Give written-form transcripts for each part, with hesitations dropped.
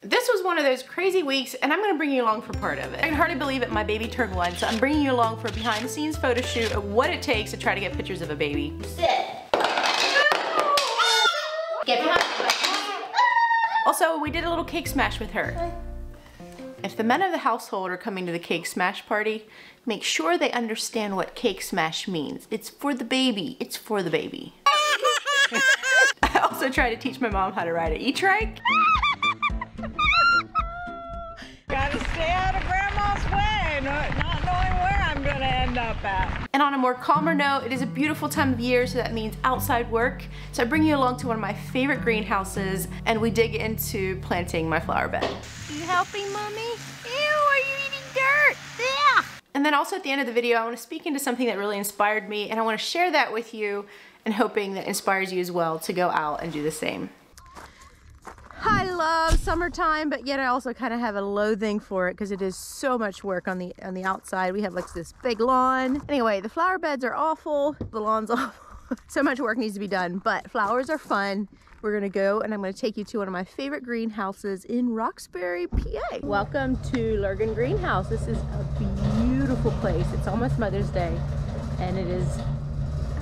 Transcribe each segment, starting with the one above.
This was one of those crazy weeks, and I'm gonna bring you along for part of it. I can hardly believe it, my baby turned 1, so I'm bringing you along for a behind the scenes photo shoot of what it takes to try to get pictures of a baby. Sit. Get behind. Also, we did a little cake smash with her. If the men of the household are coming to the cake smash party, make sure they understand what cake smash means. It's for the baby. It's for the baby. I also try to teach my mom how to ride an e-trike. Gotta stay out of Grandma's way, not knowing where I'm gonna end up at. And on a more calmer note, it is a beautiful time of year, so that means outside work. So I bring you along to one of my favorite greenhouses, and we dig into planting my flower bed. You helping, Mommy? Ew, are you eating dirt? Yeah. And then also at the end of the video, I want to speak into something that really inspired me, and I want to share that with you, and hoping that inspires you as well to go out and do the same. I love summertime, but yet I also kind of have a loathing for it because it is so much work on the outside. We have like this big lawn. Anyway, the flower beds are awful. The lawn's awful. So much work needs to be done, but flowers are fun. We're gonna go and I'm gonna take you to one of my favorite greenhouses in Roxbury, PA. Welcome to Lurgan Greenhouse. This is a beautiful place. It's almost Mother's Day and it is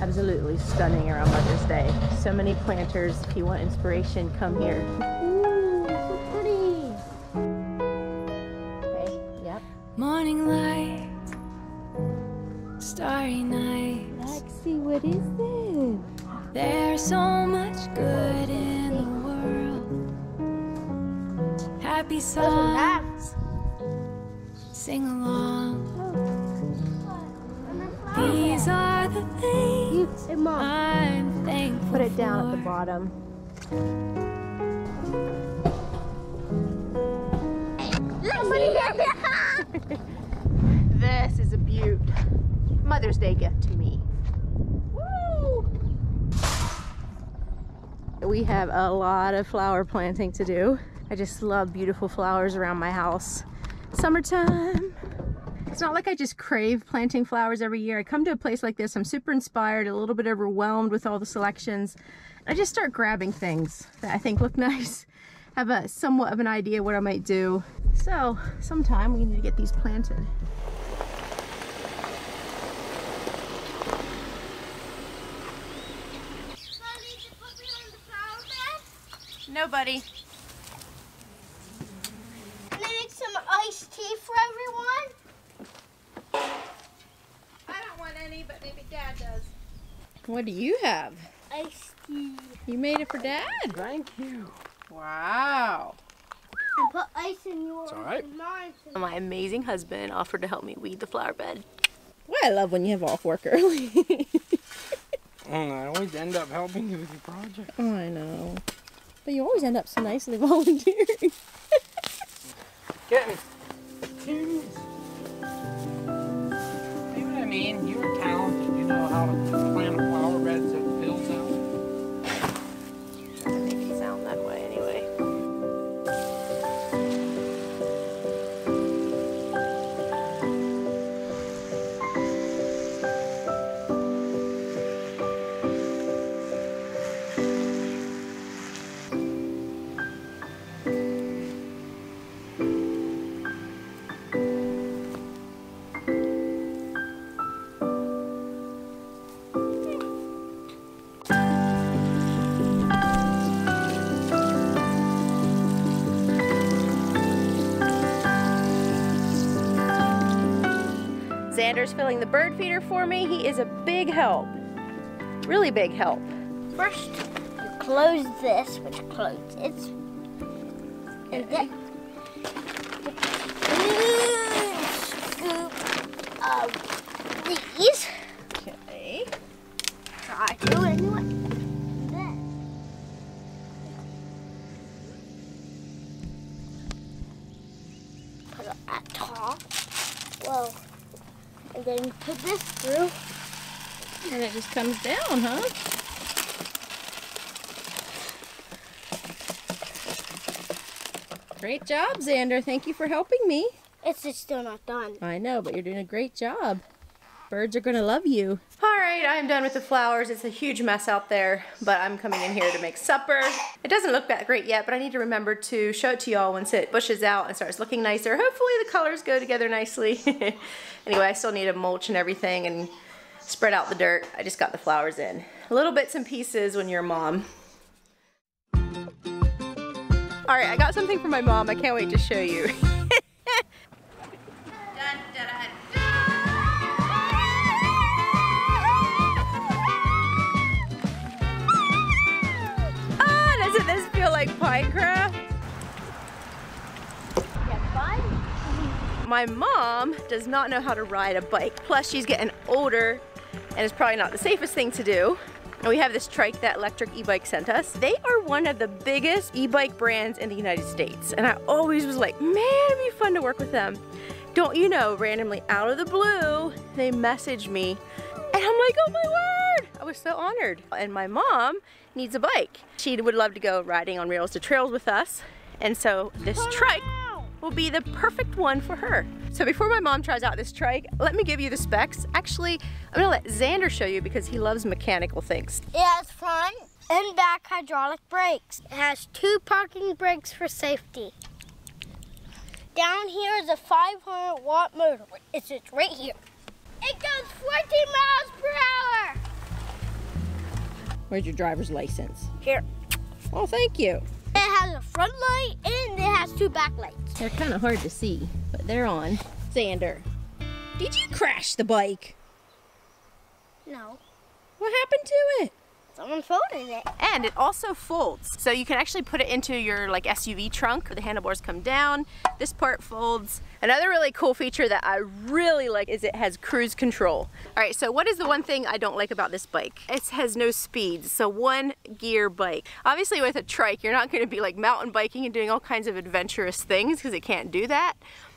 absolutely stunning around Mother's Day. So many planters. If you want inspiration, come here. Ooh, so pretty. Okay, yep. Morning light, starry night. Lexi, what is this? There's so much good in the world. Happy songs, sing along. These are the things I'm thankful Put it down at the for. bottom. This is a beaut. Mother's Day gift to me. Woo! We have a lot of flower planting to do. I just love beautiful flowers around my house. Summertime. It's not like I just crave planting flowers every year. I come to a place like this, I'm super inspired, a little bit overwhelmed with all the selections. I just start grabbing things that I think look nice, have a somewhat of an idea what I might do. So sometime we need to get these planted. No, buddy. Can I make some iced tea for everyone? I don't want any, but maybe Dad does. What do you have? Iced tea. You made it for Dad? Thank you. Wow. And put ice in yours. It's all right. And mine. My amazing husband offered to help me weed the flower bed. Well, I love when you have off work early. I always end up helping you with your project. Oh, I know. But you always end up so nicely volunteering. Get me. See what I mean? You were talented. You know how to plant a flower bed so it fills out. Doesn't make it sound that way anyway. Xander's filling the bird feeder for me. He is a big help. Really big help. First, you close this, which closes. And then scoop of these. Okay. Try to anyway. Then put it at top. Whoa. And then put this through. And it just comes down, huh? Great job, Xander. Thank you for helping me. It's just still not done. I know, but you're doing a great job. Birds are gonna love you. All right, I'm done with the flowers. It's a huge mess out there, but I'm coming in here to make supper. It doesn't look that great yet, but I need to remember to show it to y'all once it bushes out and starts looking nicer. Hopefully the colors go together nicely. Anyway, I still need to mulch and everything and spread out the dirt. I just got the flowers in. Little bits and pieces when you're a mom. All right, I got something for my mom. I can't wait to show you. Doesn't this feel like Pinecraft? My mom does not know how to ride a bike. Plus she's getting older and it's probably not the safest thing to do. And we have this trike that Electric E-Bike sent us. They are one of the biggest e-bike brands in the United States. And I always was like, man, it'd be fun to work with them. Don't you know, randomly out of the blue, they messaged me and I'm like, oh my word! I was so honored. And my mom needs a bike. She would love to go riding on Rails to Trails with us. And so this trike will be the perfect one for her. So before my mom tries out this trike, let me give you the specs. Actually, I'm gonna let Xander show you because he loves mechanical things. It has front and back hydraulic brakes. It has 2 parking brakes for safety. Down here is a 500-watt motor. It's right here. It goes 14 miles per hour. Where's your driver's license? Here. Oh, thank you. It has a front light and it has 2 back lights. They're kind of hard to see, but they're on. Xander, did you crash the bike? No. What happened to it? Someone folded it. And it also folds. So you can actually put it into your like SUV trunk. The handlebars come down. This part folds. Another really cool feature that I really like is it has cruise control. All right, so what is the one thing I don't like about this bike? It has no speeds. So 1 gear bike. Obviously with a trike, you're not gonna be like mountain biking and doing all kinds of adventurous things because it can't do that.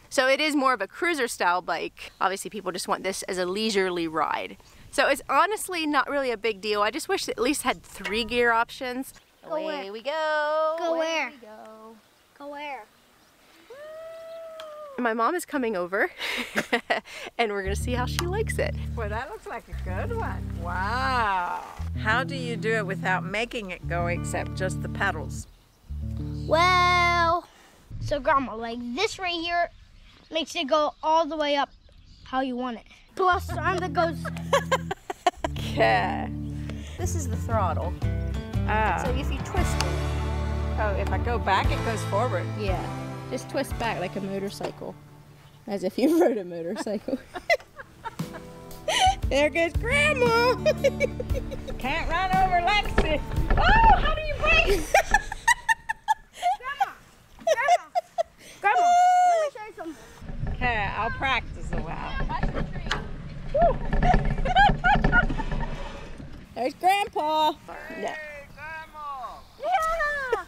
So it is more of a cruiser style bike. Obviously people just want this as a leisurely ride. So it's honestly not really a big deal. I just wish it at least had 3 gear options. Go where? Away we go. Go where? We go. Go where? My mom is coming over and we're gonna see how she likes it. Well, that looks like a good one. Wow. How do you do it without making it go except just the pedals? Well, so Grandma, like this right here makes it go all the way up how you want it. Plus the arm that goes. Okay. This is the throttle. Ah. So if you twist it. Oh, if I go back, it goes forward. Yeah. Just twist back like a motorcycle. As if you rode a motorcycle. There goes Grandma! Can't run over Lexi. Oh, how do you brake? Grandma, let me show you something. Okay, I'll practice a while. There's Grandpa! No. Hey, Grandma! Yeah.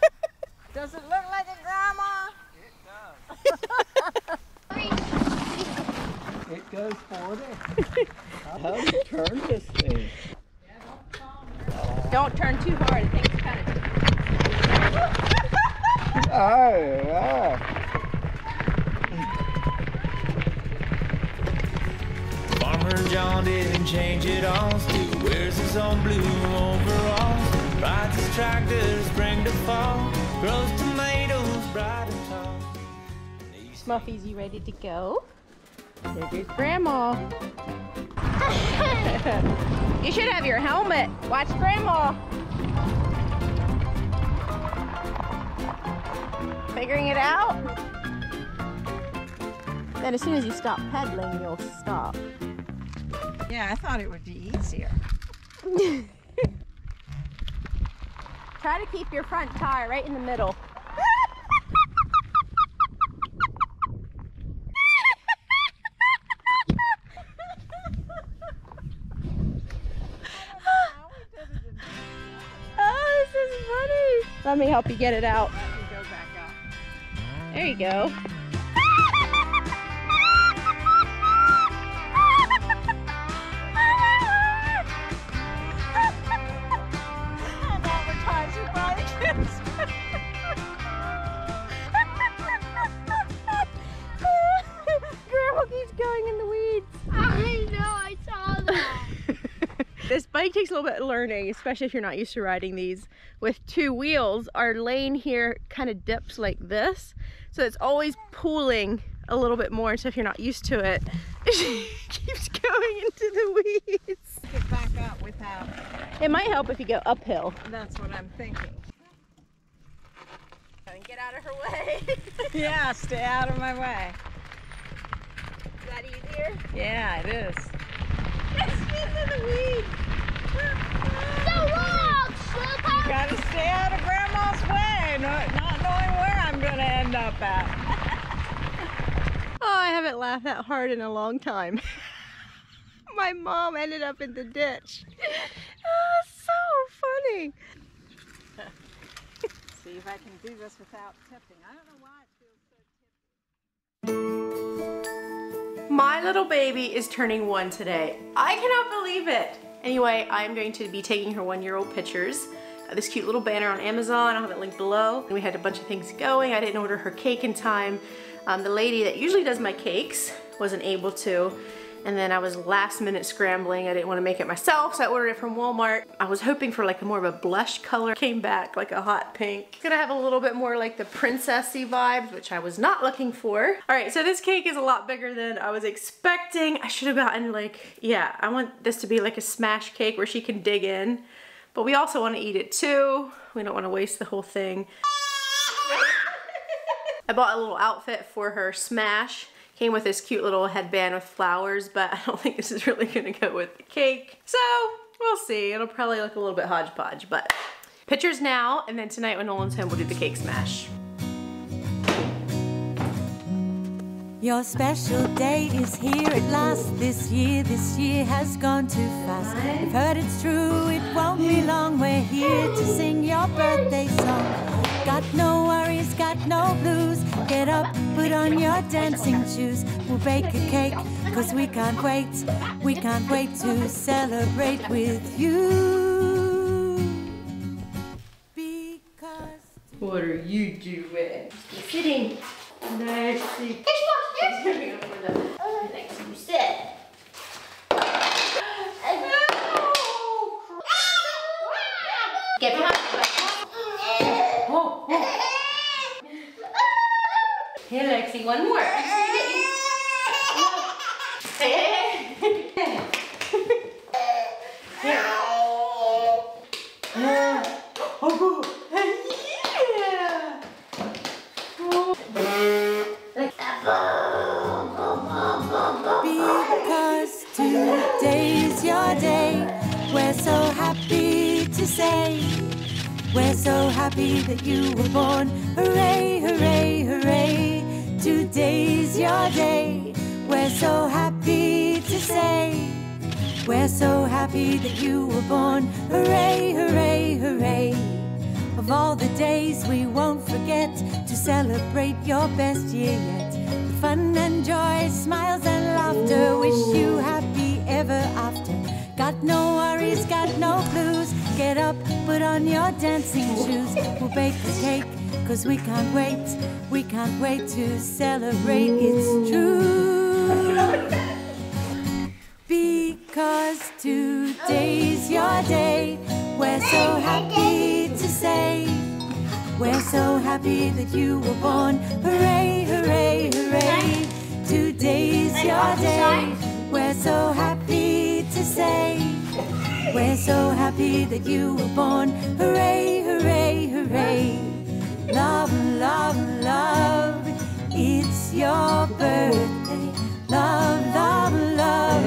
Does it look like a grandma? It does. It goes 40. How do you turn this thing? Don't turn too hard. I think it's kind of... Farmer John didn't change it all, still wears his own blue overalls, rides his tractor spring to fall, grows tomatoes bright and tall. Smuffy's, you ready to go? There goes Grandma. You should have your helmet. Watch Grandma. Figuring it out? Then as soon as you stop pedaling, you'll stop. Yeah, I thought it would be easier. Try to keep your front tire right in the middle. Oh, this is funny. Let me help you get it out. Let me go back up. There you go. Grandma keeps going in the weeds. I know, I saw bike takes a little bit of learning, especially if you're not used to riding these with two wheels. Our lane here kind of dips like this, so it's always pulling a little bit more. So if you're not used to it, she keeps going into the weeds. Get back up without. It might help if you go uphill. That's what I'm thinking. Get out of her way. Yeah, stay out of my way. Is that easier? Yeah, it is. She's in the weeds. You gotta stay out of Grandma's way, not knowing where I'm gonna end up at. Oh, I haven't laughed that hard in a long time. My mom ended up in the ditch. Oh, so funny. See if I can do this without tipping. I don't know why it feels so tippy. My little baby is turning 1 today. I cannot believe it. Anyway, I'm going to be taking her 1-year-old pictures. Got this cute little banner on Amazon. I'll have it linked below. We had a bunch of things going. I didn't order her cake in time. The lady that usually does my cakes wasn't able to. And then I was last minute scrambling. I didn't want to make it myself, so I ordered it from Walmart. I was hoping for like more of a blush color. Came back like a hot pink. It's gonna have a little bit more like the princessy vibes, which I was not looking for. All right, so this cake is a lot bigger than I was expecting. I should have gotten like, yeah, I want this to be like a smash cake where she can dig in. But we also want to eat it too. We don't want to waste the whole thing. I bought a little outfit for her smash. Came with this cute little headband with flowers, but I don't think this is really gonna go with the cake. So we'll see. It'll probably look a little bit hodgepodge, but pictures now, and then tonight when Nolan's home, we'll do the cake smash. Your special day is here at last. This year has gone too fast. I've heard it's true, it won't be long. We're here to sing your birthday song. Got no worries, got no blues. Get up, put on your dancing shoes. We'll bake a cake, cause we can't wait. We can't wait to celebrate with you. Because What are you doing? You're sitting. Nice. He's gonna go for the next you sit. Get behind me. Oh, oh. Here, Lexi, one more. Hey, hey, hey. Here. Oh, yeah. because today's your day. We're so happy to say. We're so happy that you were born. Hooray, hooray, hooray. Today's your day. We're so happy to say. We're so happy that you were born. Hooray, hooray, hooray. Of all the days we won't forget to celebrate your best year yet. With fun and joy, smiles and laughter. Wish you happy ever after. Got no worries, got no blues. Get up, put on your dancing shoes. We'll bake a cake, cause we can't wait. We can't wait to celebrate, it's true. Because today's your day. We're so happy to say. We're so happy that you were born. Hooray, hooray, hooray. Today's your day. We're so happy to say. We're so happy that you were born. Hooray, hooray, hooray. Love, love, love. It's your birthday. Love, love, love.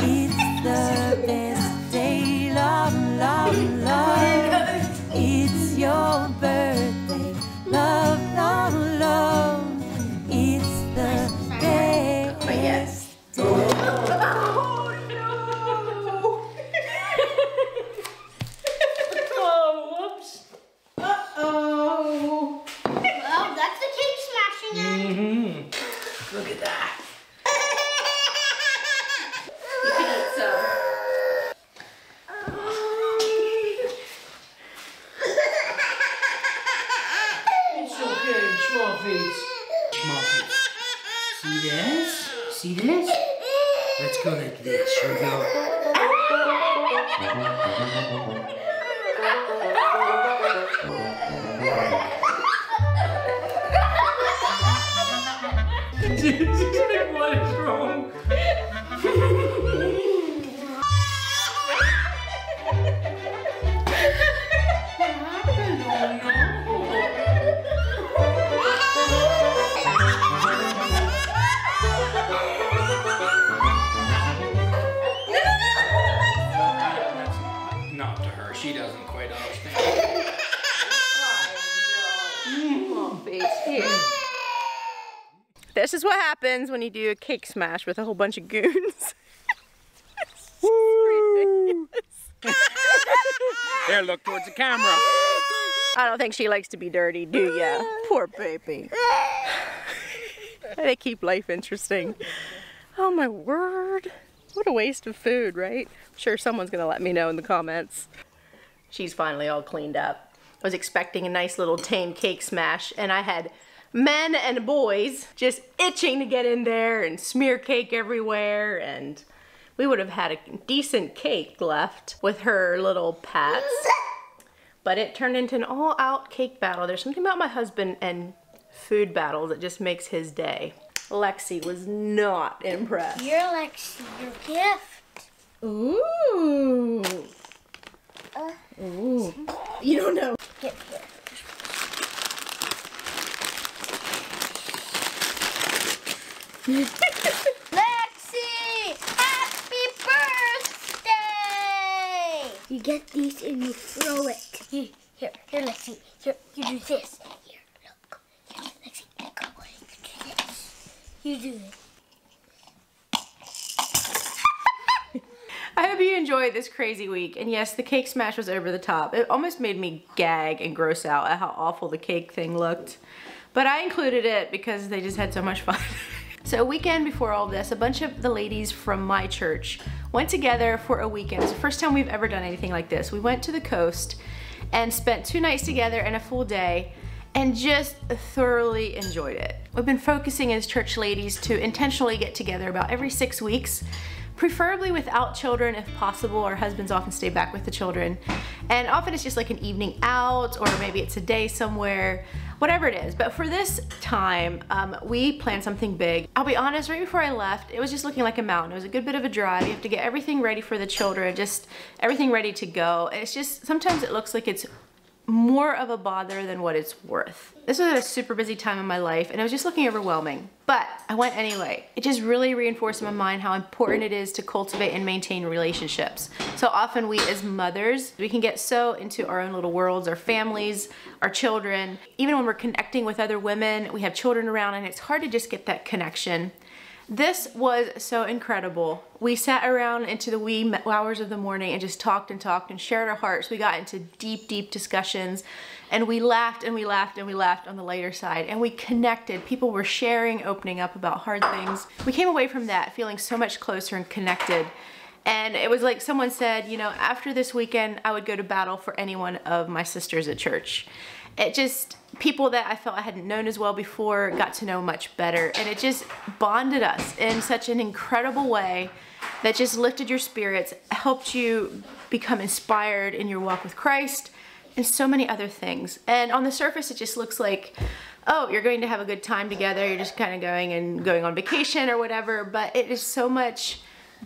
It's the best day. Love, love, love. It's your birthday. Love, love, love. It's the best day. Oh no! Oh, whoops. Uh-oh. Well, that's the cake smashing end. Look at that. You can eat some. It's okay, small feet. Small feet. See this? See this? Let's go like this. Here we go. What is wrong? Not to her. She doesn't quite understand. This is what happens when you do a cake smash with a whole bunch of goons. There, look towards the camera. I don't think she likes to be dirty, do ya? Poor baby. They keep life interesting. Oh my word. What a waste of food, right? I'm sure someone's gonna let me know in the comments. She's finally all cleaned up. I was expecting a nice little tame cake smash, and I had men and boys just itching to get in there and smear cake everywhere, and we would have had a decent cake left with her little pats. But it turned into an all-out cake battle. There's something about my husband and food battles that just makes his day. Lexi was not impressed. Here, Lexi, your gift. Ooh. Ooh. You don't know. Get here. Lexi, happy birthday! You get these and you throw it. Here, Lexi. Here, you do this. Here, look. Here, Lexi, look. You do this. You do it. I hope you enjoyed this crazy week. And yes, the cake smash was over the top. It almost made me gag and gross out at how awful the cake thing looked. But I included it because they just had so much fun. So a weekend before all this, a bunch of the ladies from my church went together for a weekend. It's the first time we've ever done anything like this. We went to the coast and spent 2 nights together and a full day and just thoroughly enjoyed it. We've been focusing as church ladies to intentionally get together about every 6 weeks, preferably without children if possible. Our husbands often stay back with the children. And often it's just like an evening out, or maybe it's a day somewhere, whatever it is. But for this time, we planned something big. I'll be honest, right before I left, it was just looking like a mountain. It was a good bit of a drive. You have to get everything ready for the children, just everything ready to go. And it's just, sometimes it looks like it's more of a bother than what it's worth. This was a super busy time in my life and it was just looking overwhelming, but I went anyway. It just really reinforced in my mind how important it is to cultivate and maintain relationships. So often we as mothers, we can get so into our own little worlds, our families, our children. Even when we're connecting with other women, we have children around and it's hard to just get that connection. This was so incredible. We sat around into the wee hours of the morning and just talked and shared our hearts. We got into deep, deep discussions and we laughed and we laughed and we laughed on the lighter side and we connected. People were sharing, opening up about hard things. We came away from that feeling so much closer and connected. And it was like someone said, you know, after this weekend, I would go to battle for any one of my sisters at church. It just, people that I felt I hadn't known as well before got to know much better, and it just bonded us in such an incredible way that just lifted your spirits, helped you become inspired in your walk with Christ, and so many other things. And on the surface it just looks like, oh, you're going to have a good time together, you're just kind of going on vacation or whatever, but it is so much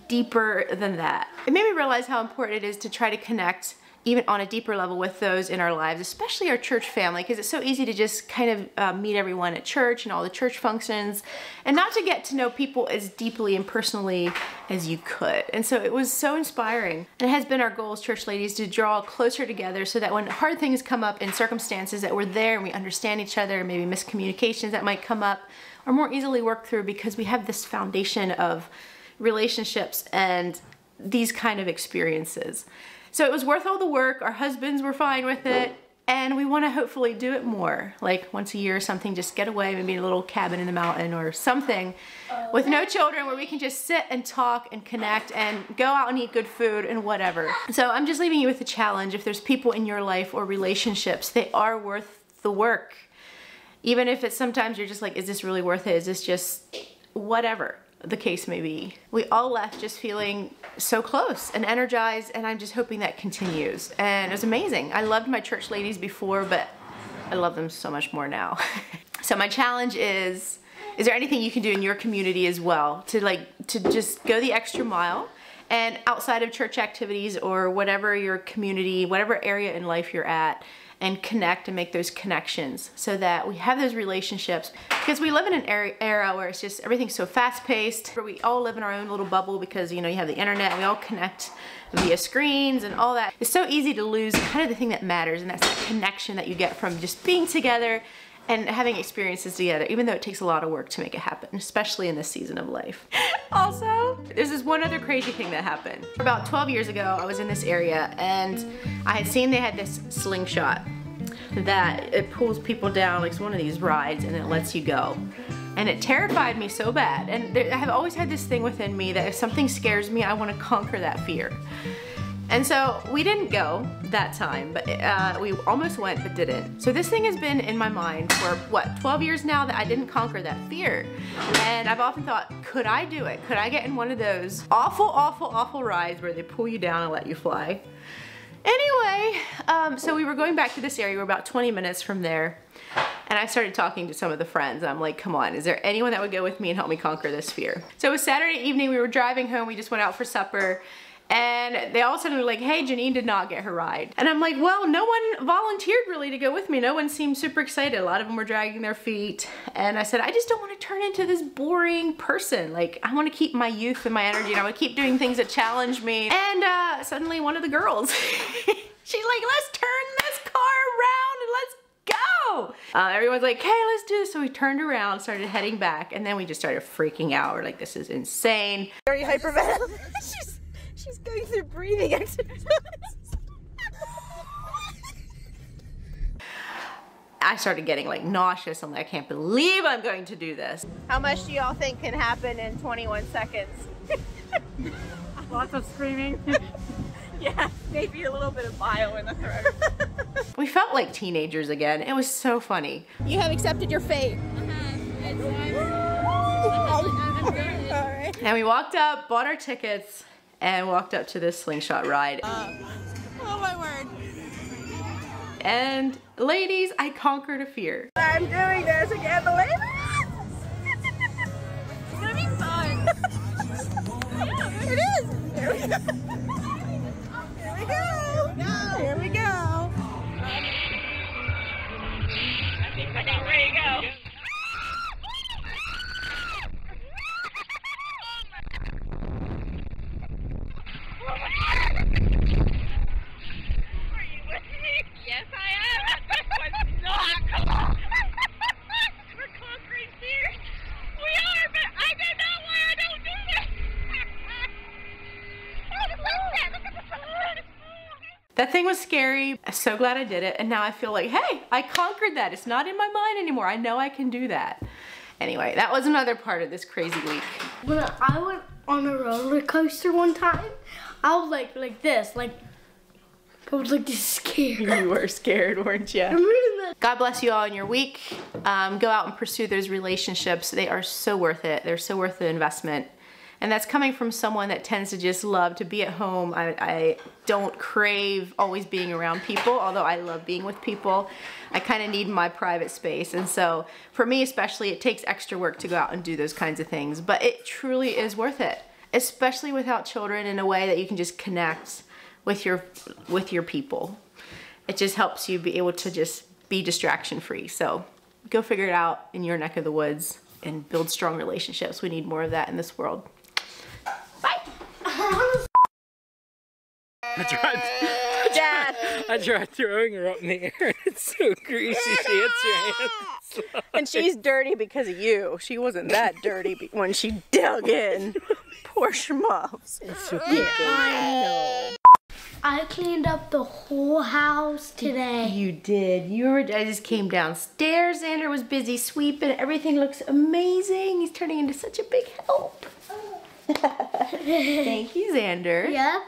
deeper than that. It made me realize how important it is to try to connect even on a deeper level with those in our lives, especially our church family, because it's so easy to just kind of meet everyone at church and all the church functions and not to get to know people as deeply and personally as you could. And so it was so inspiring. And it has been our goal as church ladies to draw closer together so that when hard things come up in circumstances that we're there and we understand each other, maybe miscommunications that might come up are more easily worked through because we have this foundation of relationships and these kind of experiences. So it was worth all the work. Our husbands were fine with it, and we want to hopefully do it more, like once a year or something, just get away, maybe in a little cabin in the mountain or something with no children where we can just sit and talk and connect and go out and eat good food and whatever. So I'm just leaving you with a challenge. If there's people in your life or relationships, they are worth the work. Even if it's sometimes you're just like, is this really worth it? Is this just whatever? the case may be. We all left just feeling so close and energized, and I'm just hoping that continues. And it was amazing. I loved my church ladies before, but I love them so much more now. So my challenge is there anything you can do in your community as well to just go the extra mile, and outside of church activities or whatever your community, whatever area in life you're at, and connect and make those connections so that we have those relationships, because we live in an era where it's just everything's so fast-paced, where we all live in our own little bubble because, you know, you have the internet and we all connect via screens and all that. It's so easy to lose kind of the thing that matters, and that's that connection that you get from just being together and having experiences together, even though it takes a lot of work to make it happen, especially in this season of life. Also, there's this one other crazy thing that happened. About 12 years ago, I was in this area and I had seen they had this slingshot that it pulls people down, like it's one of these rides, and it lets you go. And it terrified me so bad. And I have always had this thing within me that if something scares me, I want to conquer that fear. And so we didn't go that time, but we almost went but didn't. So this thing has been in my mind for what, 12 years now that I didn't conquer that fear. And I've often thought, could I do it? Could I get in one of those awful, awful, awful rides where they pull you down and let you fly? Anyway, so we were going back to this area. We were about 20 minutes from there. And I started talking to some of the friends. I'm like, come on, is there anyone that would go with me and help me conquer this fear? So it was Saturday evening, we were driving home, we just went out for supper. And they all of a sudden were like, hey, Janine did not get her ride. And I'm like, well, no one volunteered really to go with me. No one seemed super excited. A lot of them were dragging their feet. And I said, I just don't want to turn into this boring person. Like, I want to keep my youth and my energy, and I want to keep doing things that challenge me. And suddenly one of the girls, she's like, let's turn this car around and let's go. Everyone's like, hey, let's do this. So we turned around, started heading back, and then we just started freaking out. We're like, this is insane. Very hyperventilating. She's going through breathing exercises. I started getting like nauseous. I'm like, I can't believe I'm going to do this. How much do y'all think can happen in 21 seconds? Lots of screaming. Yeah, maybe a little bit of bile in the throat. We felt like teenagers again. It was so funny. You have accepted your fate. And we walked up, bought our tickets, and walked up to this slingshot ride. Oh my word. And ladies, I conquered a fear. I'm doing this, I can't believe it! It's gonna be fun. Yeah, it is! Here we go! Here we go! No. Here we go! I think I got ready to go. Yes, I am. This was not. Come on. We're conquering fears. We are, but I don't know why I don't do this. Look at the sun. That thing was scary. I'm so glad I did it. And now I feel like, hey, I conquered that. It's not in my mind anymore. I know I can do that. Anyway, that was another part of this crazy week. When I went on a roller coaster one time, I was like this, like, I was like just scared. You were scared, weren't you? God bless you all in your week. Go out and pursue those relationships. They are so worth it. They're so worth the investment. And that's coming from someone that tends to just love to be at home. I don't crave always being around people, although I love being with people. I kind of need my private space. And so for me especially, it takes extra work to go out and do those kinds of things. But it truly is worth it, especially without children, in a way that you can just connect with your people. It just helps you be able to just be distraction free. So go figure it out in your neck of the woods and build strong relationships. We need more of that in this world. Bye. I tried throwing her up in the air. It's so greasy. She hits your hands. And she's dirty because of you. She wasn't that dirty when she dug in. Poor schmuffs. I know. I cleaned up the whole house today. You did. I just came downstairs. Xander was busy sweeping. Everything looks amazing. He's turning into such a big help. Thank you, Xander. Yeah.